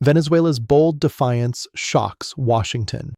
Venezuela's bold defiance shocks Washington.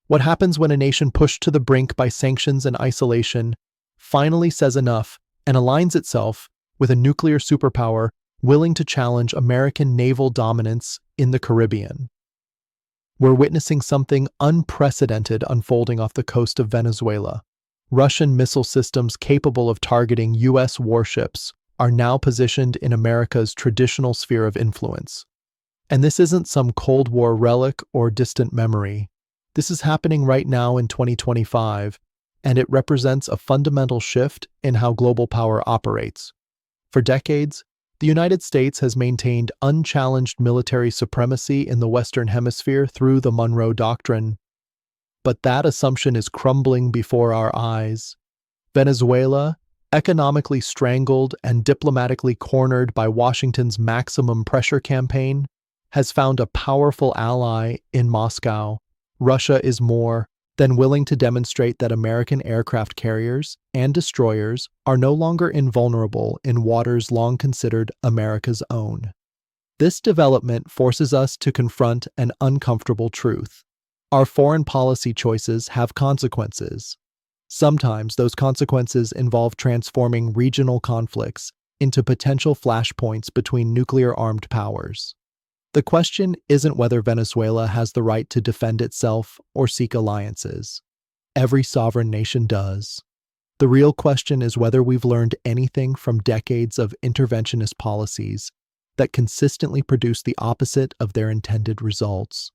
What happens when a nation pushed to the brink by sanctions and isolation finally says enough and aligns itself with a nuclear superpower willing to challenge American naval dominance in the Caribbean? We're witnessing something unprecedented unfolding off the coast of Venezuela. Russian missile systems capable of targeting U.S. warships are now positioned in America's traditional sphere of influence. And this isn't some Cold War relic or distant memory. This is happening right now in 2025, and it represents a fundamental shift in how global power operates. For decades, the United States has maintained unchallenged military supremacy in the Western Hemisphere through the Monroe Doctrine. But that assumption is crumbling before our eyes. Venezuela, economically strangled and diplomatically cornered by Washington's maximum pressure campaign, has found a powerful ally in Moscow. Russia is more than willing to demonstrate that American aircraft carriers and destroyers are no longer invulnerable in waters long considered America's own. This development forces us to confront an uncomfortable truth. Our foreign policy choices have consequences. Sometimes those consequences involve transforming regional conflicts into potential flashpoints between nuclear-armed powers. The question isn't whether Venezuela has the right to defend itself or seek alliances. Every sovereign nation does. The real question is whether we've learned anything from decades of interventionist policies that consistently produce the opposite of their intended results.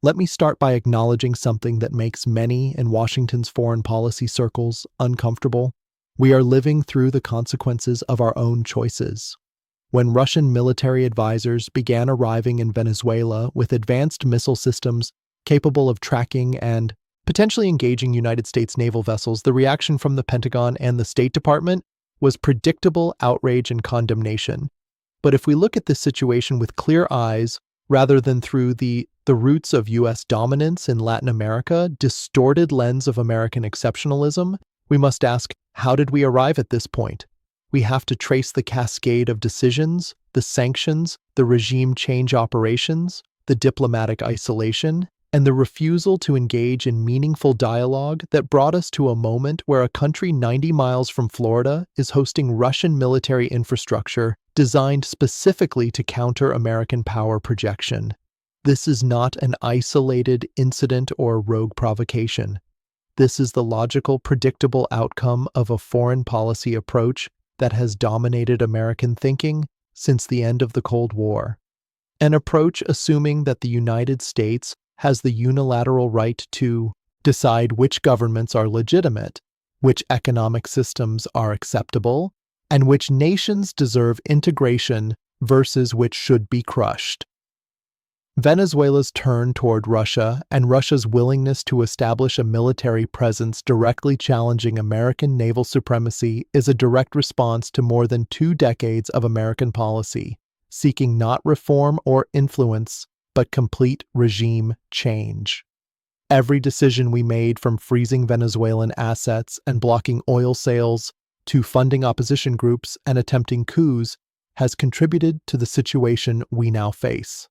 Let me start by acknowledging something that makes many in Washington's foreign policy circles uncomfortable. We are living through the consequences of our own choices. When Russian military advisors began arriving in Venezuela with advanced missile systems capable of tracking and potentially engaging United States naval vessels, the reaction from the Pentagon and the State Department was predictable outrage and condemnation. But if we look at this situation with clear eyes, rather than through the roots of U.S. dominance in Latin America, distorted lens of American exceptionalism, we must ask, how did we arrive at this point? We have to trace the cascade of decisions, the sanctions, the regime change operations, the diplomatic isolation, and the refusal to engage in meaningful dialogue that brought us to a moment where a country 90 miles from Florida is hosting Russian military infrastructure designed specifically to counter American power projection. This is not an isolated incident or rogue provocation. This is the logical, predictable outcome of a foreign policy approach that has dominated American thinking since the end of the Cold War. An approach assuming that the United States has the unilateral right to decide which governments are legitimate, which economic systems are acceptable, and which nations deserve integration versus which should be crushed. Venezuela's turn toward Russia and Russia's willingness to establish a military presence directly challenging American naval supremacy is a direct response to more than 2 decades of American policy, seeking not reform or influence, but complete regime change. Every decision we made, from freezing Venezuelan assets and blocking oil sales to funding opposition groups and attempting coups, has contributed to the situation we now face.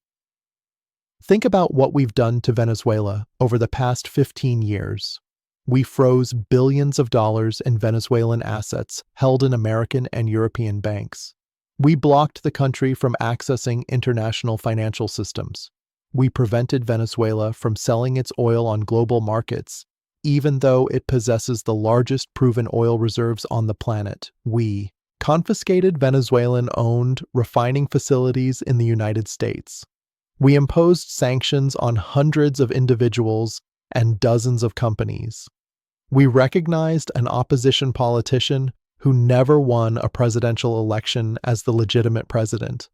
Think about what we've done to Venezuela over the past 15 years. We froze billions of dollars in Venezuelan assets held in American and European banks. We blocked the country from accessing international financial systems. We prevented Venezuela from selling its oil on global markets, even though it possesses the largest proven oil reserves on the planet. We confiscated Venezuelan-owned refining facilities in the United States. We imposed sanctions on hundreds of individuals and dozens of companies. We recognized an opposition politician who never won a presidential election as the legitimate president.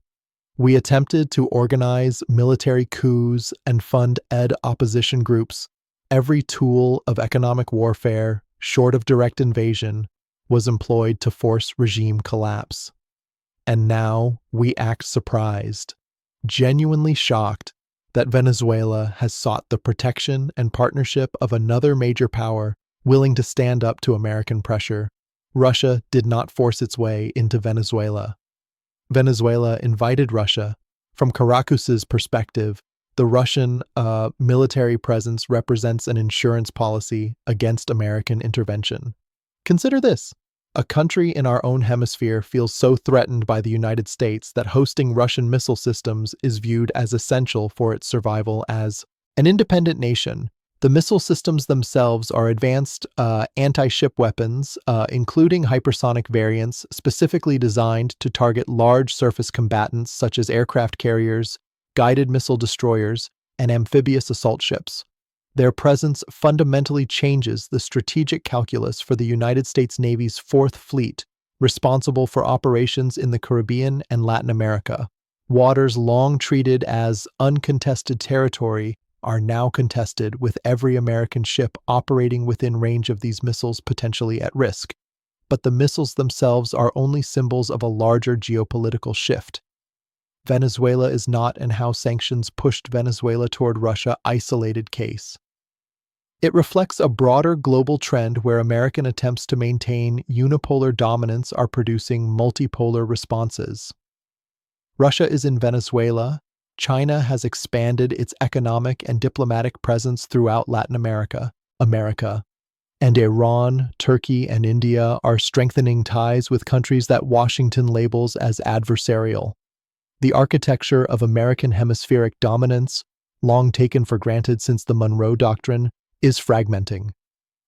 We attempted to organize military coups and fund opposition groups. Every tool of economic warfare, short of direct invasion, was employed to force regime collapse. And now we act surprised, genuinely shocked that Venezuela has sought the protection and partnership of another major power willing to stand up to American pressure. Russia did not force its way into Venezuela. Venezuela invited Russia From Caracass's perspective, the Russian military presence represents an insurance policy against American intervention. Consider this. A country in our own hemisphere feels so threatened by the United States that hosting Russian missile systems is viewed as essential for its survival as an independent nation. The missile systems themselves are advanced anti-ship weapons, including hypersonic variants specifically designed to target large surface combatants such as aircraft carriers, guided missile destroyers, and amphibious assault ships. Their presence fundamentally changes the strategic calculus for the United States Navy's Fourth Fleet, responsible for operations in the Caribbean and Latin America. Waters long treated as uncontested territory are now contested, with every American ship operating within range of these missiles potentially at risk. But the missiles themselves are only symbols of a larger geopolitical shift. Venezuela is not, and how sanctions pushed Venezuela toward Russia, isolated case. It reflects a broader global trend where American attempts to maintain unipolar dominance are producing multipolar responses. Russia is in Venezuela. China has expanded its economic and diplomatic presence throughout Latin America, and Iran, Turkey, and India are strengthening ties with countries that Washington labels as adversarial. The architecture of American hemispheric dominance, long taken for granted since the Monroe Doctrine, is fragmenting.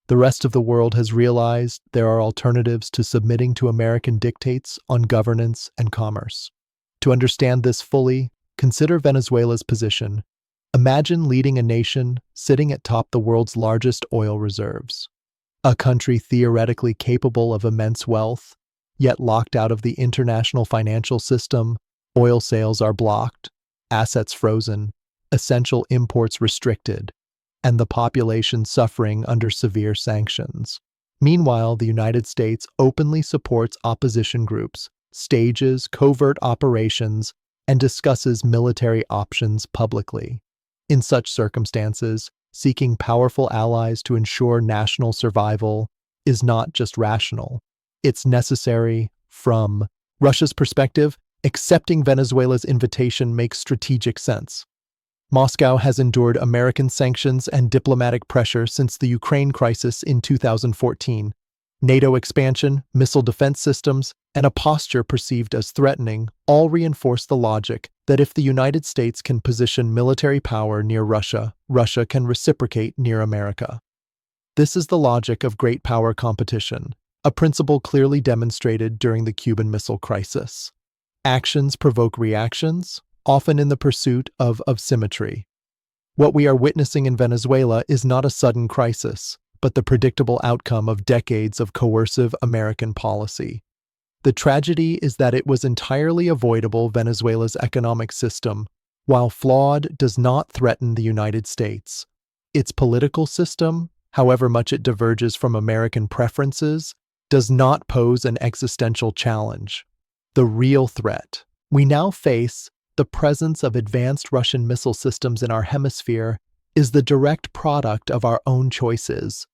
The rest of the world has realized there are alternatives to submitting to American dictates on governance and commerce. To understand this fully, consider Venezuela's position. Imagine leading a nation sitting atop the world's largest oil reserves. A country theoretically capable of immense wealth, yet locked out of the international financial system. Oil sales are blocked, assets frozen, essential imports restricted, and the population suffering under severe sanctions. Meanwhile, the United States openly supports opposition groups, stages covert operations, and discusses military options publicly. In such circumstances, seeking powerful allies to ensure national survival is not just rational, it's necessary. From Russia's perspective, accepting Venezuela's invitation makes strategic sense. Moscow has endured American sanctions and diplomatic pressure since the Ukraine crisis in 2014. NATO expansion, missile defense systems, and a posture perceived as threatening all reinforce the logic that if the United States can position military power near Russia, Russia can reciprocate near America. This is the logic of great power competition, a principle clearly demonstrated during the Cuban Missile Crisis. Actions provoke reactions, often in the pursuit of symmetry. What we are witnessing in Venezuela is not a sudden crisis, but the predictable outcome of decades of coercive American policy. The tragedy is that it was entirely avoidable. Venezuela's economic system, while flawed, does not threaten the United States. Its political system, however much it diverges from American preferences, does not pose an existential challenge. The real threat we now face, the presence of advanced Russian missile systems in our hemisphere, is the direct product of our own choices.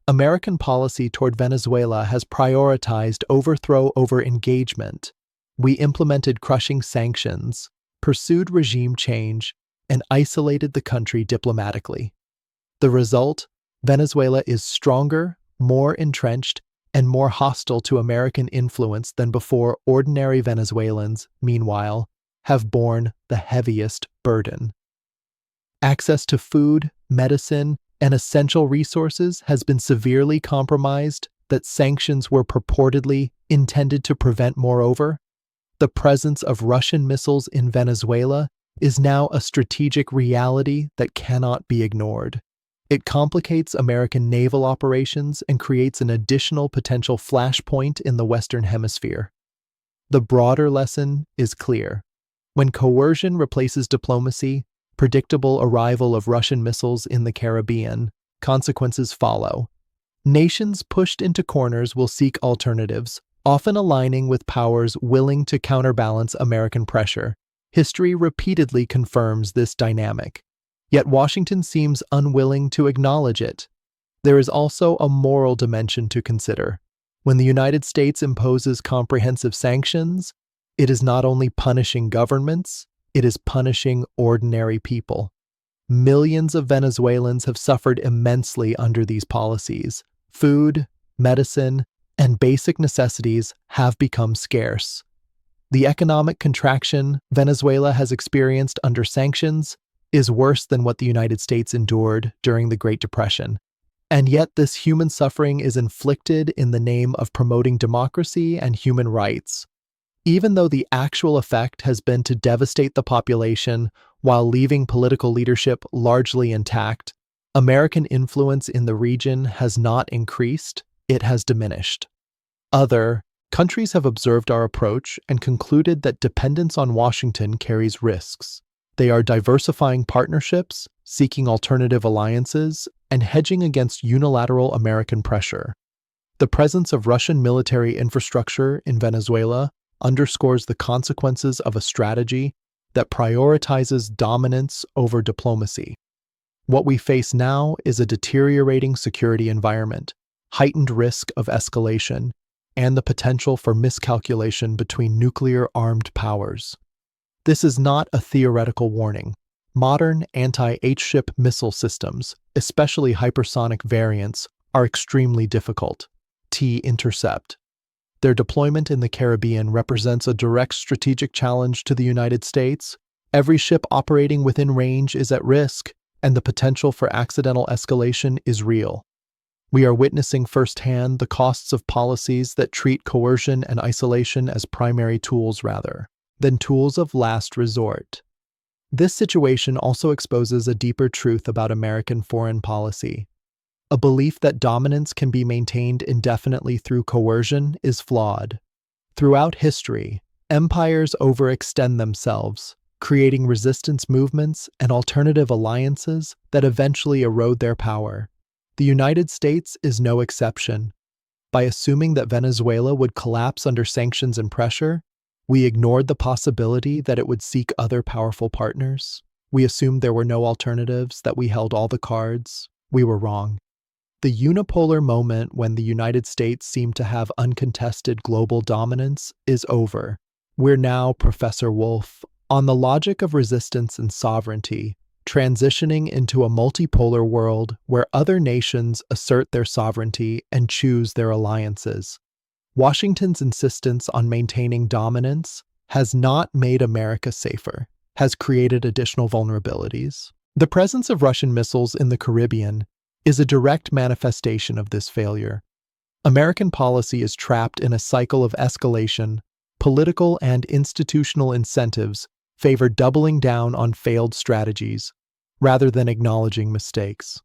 American policy toward Venezuela has prioritized overthrow over engagement. We implemented crushing sanctions, pursued regime change, and isolated the country diplomatically. The result? Venezuela is stronger, more entrenched, and more hostile to American influence than before. Ordinary Venezuelans, meanwhile, have borne the heaviest burden. Access to food, medicine, and essential resources has been severely compromised that sanctions were purportedly intended to prevent. Moreover, the presence of Russian missiles in Venezuela is now a strategic reality that cannot be ignored. It complicates American naval operations and creates an additional potential flashpoint in the Western Hemisphere. The broader lesson is clear. When coercion replaces diplomacy, predictable arrival of Russian missiles in the Caribbean, consequences follow. Nations pushed into corners will seek alternatives, often aligning with powers willing to counterbalance American pressure. History repeatedly confirms this dynamic. Yet Washington seems unwilling to acknowledge it. There is also a moral dimension to consider. When the United States imposes comprehensive sanctions, it is not only punishing governments, it is punishing ordinary people. Millions of Venezuelans have suffered immensely under these policies. Food, medicine, and basic necessities have become scarce. The economic contraction Venezuela has experienced under sanctions is worse than what the United States endured during the Great Depression. And yet this human suffering is inflicted in the name of promoting democracy and human rights. Even though the actual effect has been to devastate the population while leaving political leadership largely intact, American influence in the region has not increased, it has diminished. Other countries have observed our approach and concluded that dependence on Washington carries risks. They are diversifying partnerships, seeking alternative alliances, and hedging against unilateral American pressure. The presence of Russian military infrastructure in Venezuela underscores the consequences of a strategy that prioritizes dominance over diplomacy. What we face now is a deteriorating security environment, heightened risk of escalation, and the potential for miscalculation between nuclear-armed powers. This is not a theoretical warning. Modern anti-H-ship missile systems, especially hypersonic variants, are extremely difficult. T-intercept. Their deployment in the Caribbean represents a direct strategic challenge to the United States. Every ship operating within range is at risk, and the potential for accidental escalation is real. We are witnessing firsthand the costs of policies that treat coercion and isolation as primary tools rather than tools of last resort. This situation also exposes a deeper truth about American foreign policy. A belief that dominance can be maintained indefinitely through coercion is flawed. Throughout history, empires overextend themselves, creating resistance movements and alternative alliances that eventually erode their power. The United States is no exception. By assuming that Venezuela would collapse under sanctions and pressure, we ignored the possibility that it would seek other powerful partners. We assumed there were no alternatives, that we held all the cards. We were wrong. The unipolar moment when the United States seemed to have uncontested global dominance is over. We're now, Professor Wolf, on the logic of resistance and sovereignty, transitioning into a multipolar world where other nations assert their sovereignty and choose their alliances. Washington's insistence on maintaining dominance has not made America safer, has created additional vulnerabilities. The presence of Russian missiles in the Caribbean is a direct manifestation of this failure. American policy is trapped in a cycle of escalation. Political and institutional incentives favor doubling down on failed strategies rather than acknowledging mistakes.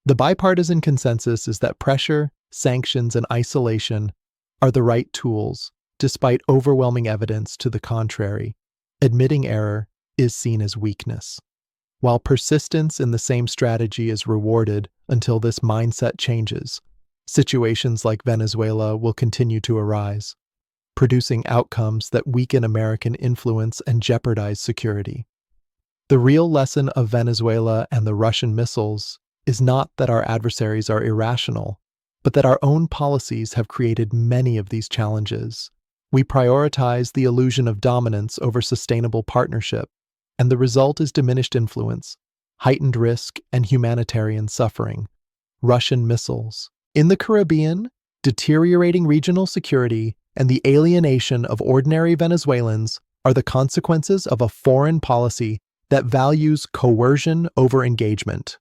The bipartisan consensus is that pressure, sanctions, and isolation are the right tools, despite overwhelming evidence to the contrary. Admitting error is seen as weakness. While persistence in the same strategy is rewarded until this mindset changes, situations like Venezuela will continue to arise, producing outcomes that weaken American influence and jeopardize security. The real lesson of Venezuela and the Russian missiles is not that our adversaries are irrational, but that our own policies have created many of these challenges. We prioritize the illusion of dominance over sustainable partnership, and the result is diminished influence, heightened risk, and humanitarian suffering. Russian missiles. In the Caribbean, deteriorating regional security and the alienation of ordinary Venezuelans are the consequences of a foreign policy that values coercion over engagement.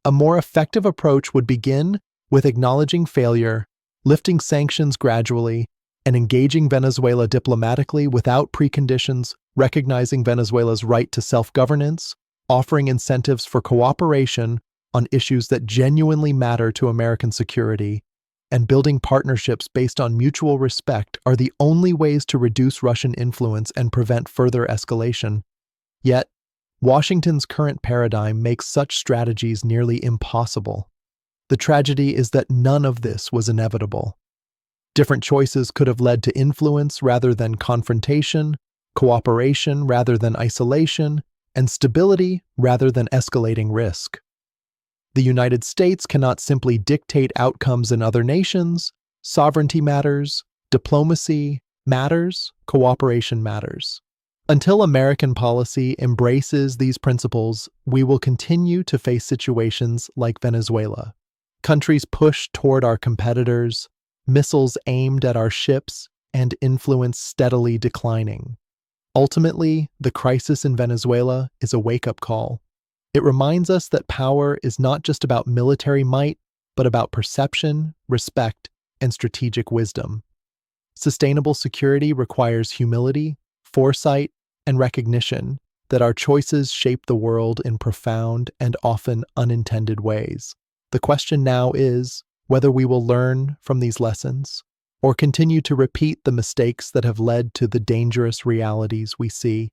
A more effective approach would begin with acknowledging failure, lifting sanctions gradually, and engaging Venezuela diplomatically without preconditions, recognizing Venezuela's right to self-governance, offering incentives for cooperation on issues that genuinely matter to American security, and building partnerships based on mutual respect are the only ways to reduce Russian influence and prevent further escalation. Yet, Washington's current paradigm makes such strategies nearly impossible. The tragedy is that none of this was inevitable. Different choices could have led to influence rather than confrontation, cooperation rather than isolation, and stability rather than escalating risk. The United States cannot simply dictate outcomes in other nations. Sovereignty matters, diplomacy matters, cooperation matters. Until American policy embraces these principles, we will continue to face situations like Venezuela. Countries push toward our competitors, missiles aimed at our ships, and influence steadily declining. Ultimately, the crisis in Venezuela is a wake-up call. It reminds us that power is not just about military might, but about perception, respect, and strategic wisdom. Sustainable security requires humility, foresight, and recognition that our choices shape the world in profound and often unintended ways. The question now is whether we will learn from these lessons or continue to repeat the mistakes that have led to the dangerous realities we see.